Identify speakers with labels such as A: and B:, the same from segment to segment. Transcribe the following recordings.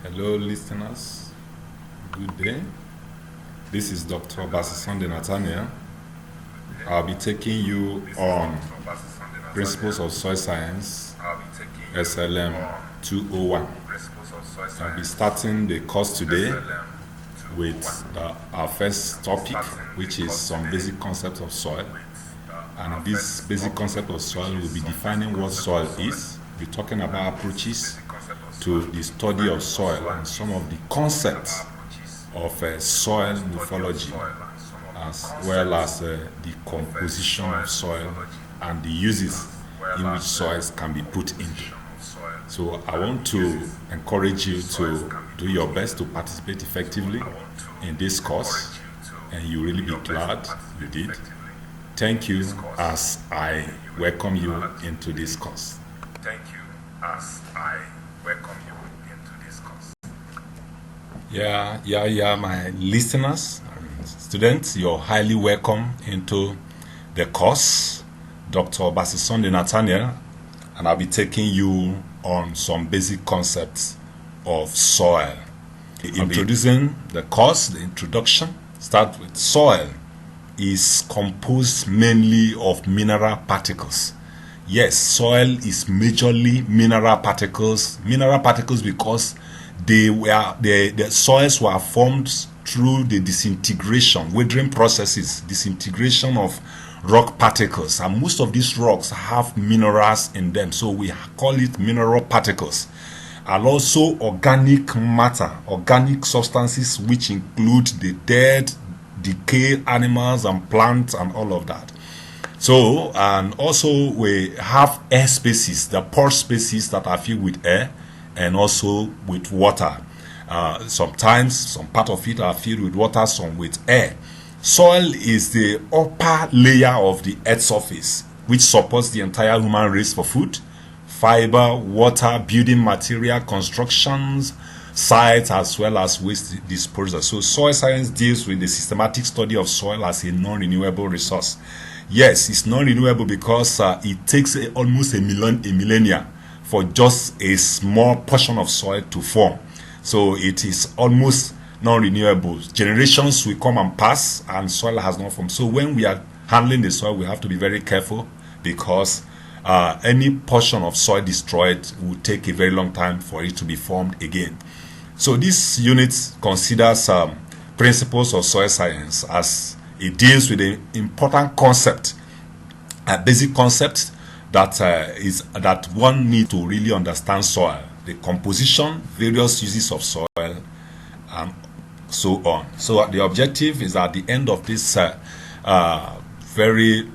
A: Hello, listeners. Good day. This is Dr. Basisonde Nathaniel. I'll be taking you on Principles of Soil Science, SLM 201. I'll be starting the course today with our first topic, which is some basic concepts of soil. And this basic concept of soil will be defining what soil is. We're talking about approaches to the study of soil and some of the concepts of soil morphology, as well as the composition of soil and the uses in which soils can be put into. So I want to encourage you to do your best to participate effectively in this course, and you'll really be glad you did. Thank you as I welcome you into this course.
B: Thank you as I welcome you into this course.
A: My listeners and students, you're highly welcome into the course. Dr. Basisonde Nathaniel, and I'll be taking you on some basic concepts of soil. Introducing the course, the introduction, start with soil is composed mainly of mineral particles. Yes, soil is majorly mineral particles. Mineral particles because the soils were formed through the disintegration, weathering processes, disintegration of rock particles, and most of these rocks have minerals in them, so we call it mineral particles. And also organic matter, organic substances, which include the dead, decayed animals and plants and all of that. So, and also we have air spaces, the pore spaces that are filled with air and also with water. Sometimes some part of it are filled with water, some with air. Soil is the upper layer of the earth surface, which supports the entire human race for food, fiber, water, building material, constructions, sites, as well as waste disposal. So soil science deals with the systematic study of soil as a non-renewable resource. Yes, it's non-renewable because it takes almost a millennia for just a small portion of soil to form. So it is almost non-renewable. Generations will come and pass and soil has not formed. So when we are handling the soil, we have to be very careful because any portion of soil destroyed will take a very long time for it to be formed again. So this unit considers principles of soil science as it deals with an important concept, a basic concept that one needs to really understand soil, the composition, various uses of soil, and so on. So the objective is at the end of this very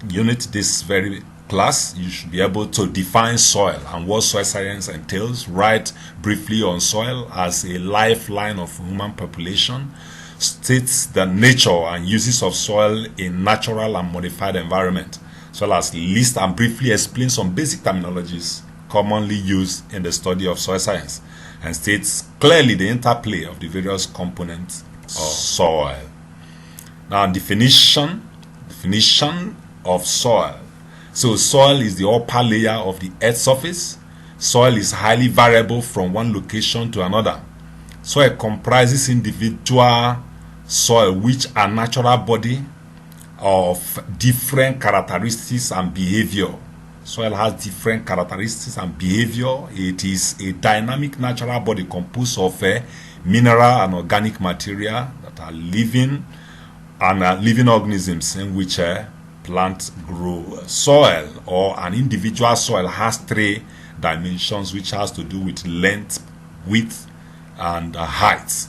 A: unit, this very class, you should be able to define soil and what soil science entails, write briefly on soil as a lifeline of human population, states the nature and uses of soil in natural and modified environment, as well as list and briefly explain some basic terminologies commonly used in the study of soil science, and states clearly the interplay of the various components of soil. Now, definition of soil. So soil is the upper layer of the earth surface. Soil is highly variable from one location to another. Soil comprises individual soil which are natural body of different characteristics and behavior. Soil has different characteristics and behavior. It is a dynamic natural body composed of mineral and organic material that are living and living organisms in which plants grow. Soil or an individual soil has three dimensions, which has to do with length, width, and height.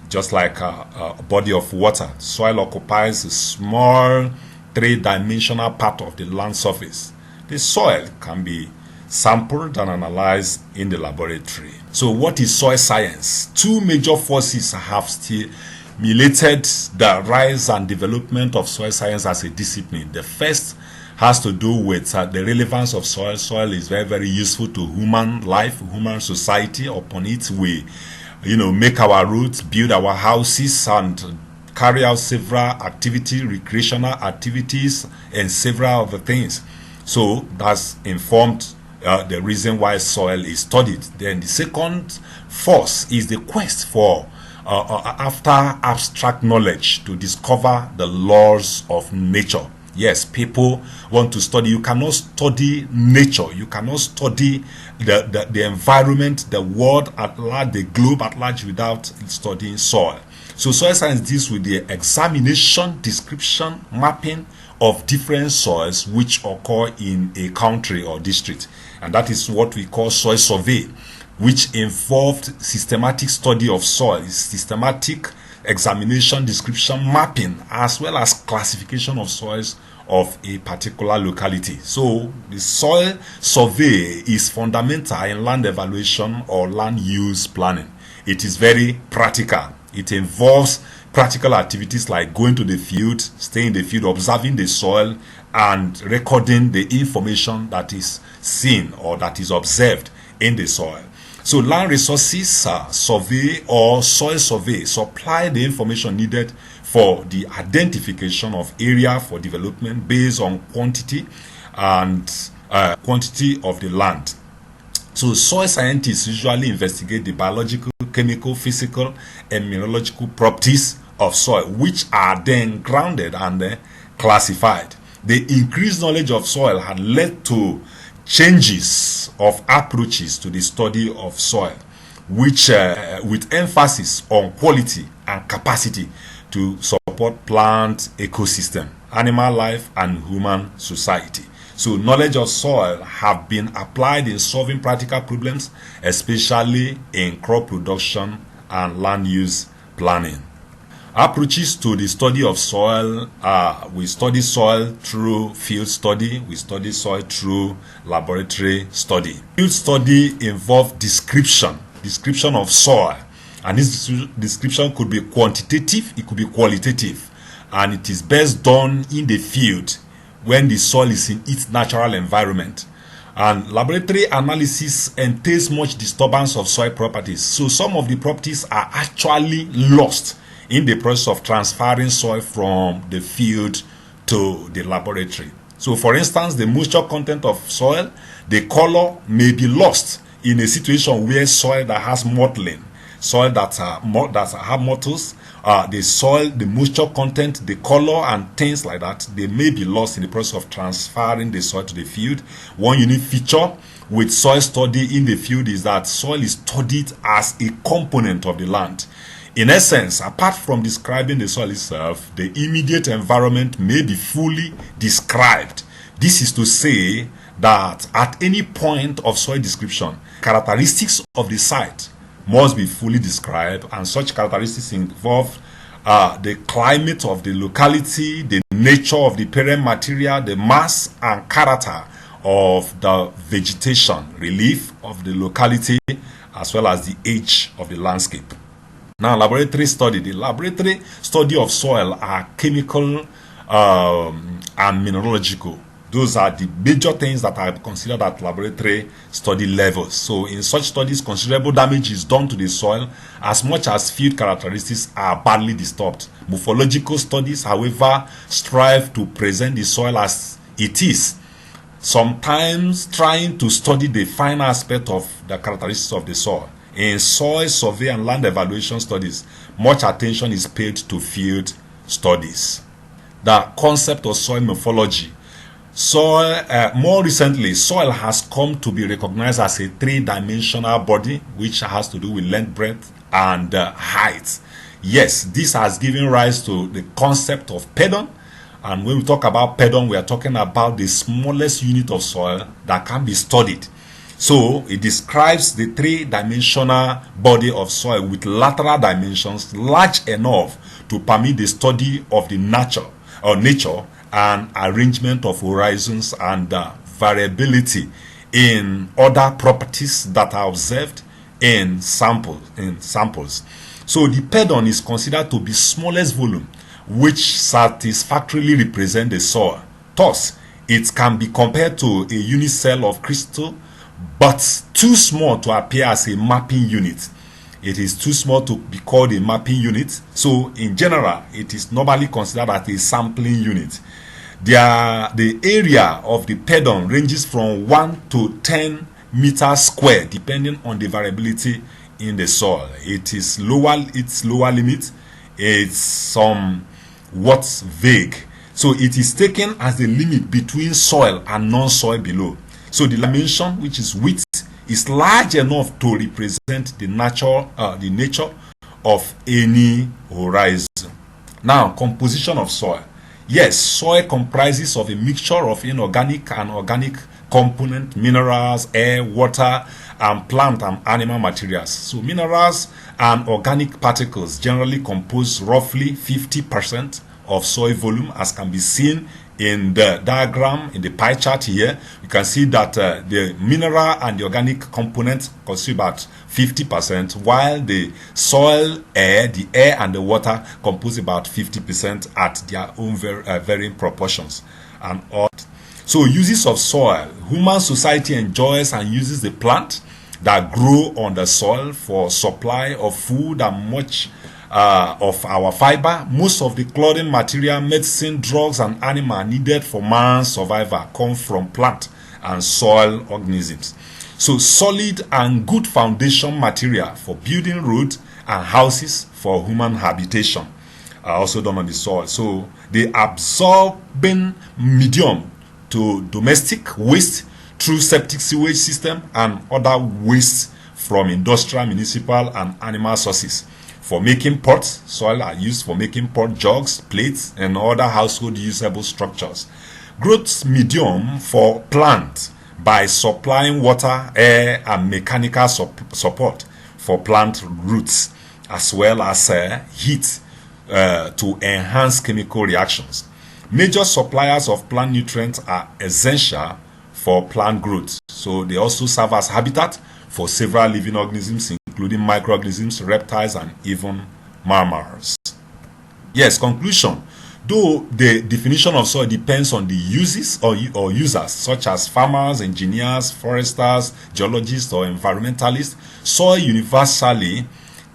A: Just like a body of water, soil occupies a small three-dimensional part of the land surface. The soil can be sampled and analyzed in the laboratory. So what is soil science? Two major forces have stimulated the rise and development of soil science as a discipline. The first has to do with the relevance of soil. Soil is very, very useful to human life, human society. Upon it, we make our roads, build our houses, and carry out several activities, recreational activities, and several other things. So that's informed the reason why soil is studied. Then the second force is the quest for after abstract knowledge to discover the laws of nature. Yes, people want to study. You cannot study nature. You cannot study the environment, the world at large, the globe at large without studying soil. So soil science deals with the examination, description, mapping of different soils which occur in a country or district. And that is what we call soil survey, which involved systematic study of soil, systematic examination, description, mapping, as well as classification of soils of a particular locality. So the soil survey is fundamental in land evaluation or land use planning. It is very practical. It involves practical activities like going to the field, staying in the field, observing the soil, and recording the information that is seen or that is observed in the soil. So land resources survey or soil survey supply the information needed for the identification of area for development based on quantity and quantity of the land. So soil scientists usually investigate the biological, chemical, physical, and mineralogical properties of soil, which are then grounded and classified. The increased knowledge of soil had led to changes of approaches to the study of soil, which with emphasis on quality and capacity to support plant ecosystem, animal life, and human society. So knowledge of soil have been applied in solving practical problems, especially in crop production and land use planning. Approaches to the study of soil: we study soil through field study, we study soil through laboratory study. Field study involves description of soil, and this description could be quantitative, it could be qualitative, and it is best done in the field when the soil is in its natural environment. And laboratory analysis entails much disturbance of soil properties, so some of the properties are actually lost in the process of transferring soil from the field to the laboratory. So for instance, the moisture content of soil, the color may be lost in a situation where soil that has mottling, soil that have mottles, the soil, the moisture content, the color, and things like that, they may be lost in the process of transferring the soil to the field. One unique feature with soil study in the field is that soil is studied as a component of the land. In essence, apart from describing the soil itself, the immediate environment may be fully described. This is to say that at any point of soil description, characteristics of the site must be fully described, and such characteristics involve the climate of the locality, the nature of the parent material, the mass and character of the vegetation, relief of the locality, as well as the age of the landscape. Now, laboratory study. The laboratory study of soil are chemical and mineralogical. Those are the major things that are considered at laboratory study levels. So in such studies, considerable damage is done to the soil as much as field characteristics are badly disturbed. Morphological studies, however, strive to present the soil as it is, sometimes trying to study the finer aspect of the characteristics of the soil. In soil survey and land evaluation studies, much attention is paid to field studies. The concept of soil morphology. More recently, soil has come to be recognized as a three-dimensional body, which has to do with length, breadth, and height. Yes, this has given rise to the concept of pedon. And when we talk about pedon, we are talking about the smallest unit of soil that can be studied. So it describes the three-dimensional body of soil with lateral dimensions large enough to permit the study of the nature and arrangement of horizons and variability in other properties that are observed in samples. So the pedon is considered to be smallest volume which satisfactorily represent the soil. Thus, it can be compared to a unit cell of crystal, but too small to appear as a mapping unit. It is too small to be called a mapping unit. So in general, it is normally considered as a sampling unit. The area of the pedon ranges from 1 to 10 meters square, depending on the variability in the soil. Its lower limit is somewhat vague, so it is taken as the limit between soil and non-soil below. So the dimension, which is width, is large enough to represent the nature of any horizon. Now, composition of soil. Yes, soil comprises of a mixture of inorganic and organic component, minerals, air, water, and plant and animal materials. So minerals and organic particles generally compose roughly 50% of soil volume, as can be seen in the diagram in the pie chart here. You can see that the mineral and the organic components constitute about 50%, while the soil, the air and the water compose about 50% at their own varying proportions. So uses of soil. Human society enjoys and uses the plant that grow on the soil for supply of food and much of our fiber. Most of the clothing material, medicine, drugs, and animal needed for man's survival come from plant and soil organisms. So solid and good foundation material for building roads and houses for human habitation are also done on the soil. So the absorbing medium to domestic waste through septic sewage system and other waste from industrial, municipal, and animal sources. For making pots, soil are used for making pot jugs, plates, and other household usable structures. Growth medium for plant by supplying water, air, and mechanical support for plant roots, as well as heat to enhance chemical reactions. Major suppliers of plant nutrients are essential for plant growth. So they also serve as habitat for several living organisms, including microorganisms, reptiles, and even mammals. Yes, conclusion. Though the definition of soil depends on the uses or users, such as farmers, engineers, foresters, geologists, or environmentalists, soil universally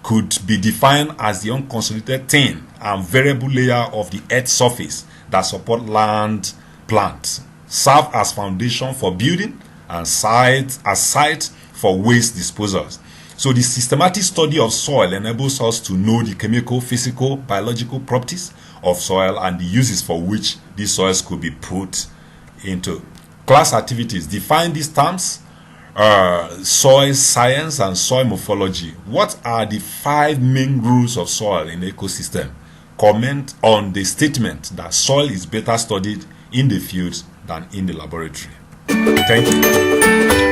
A: could be defined as the unconsolidated thin and variable layer of the earth's surface that support land plants, serve as foundation for building, and site for waste disposals. So the systematic study of soil enables us to know the chemical, physical, biological properties of soil and the uses for which these soils could be put into. Class activities. Define these terms: soil science and soil morphology. What are the 5 main rules of soil in the ecosystem? Comment on the statement that soil is better studied in the field than in the laboratory. Thank you.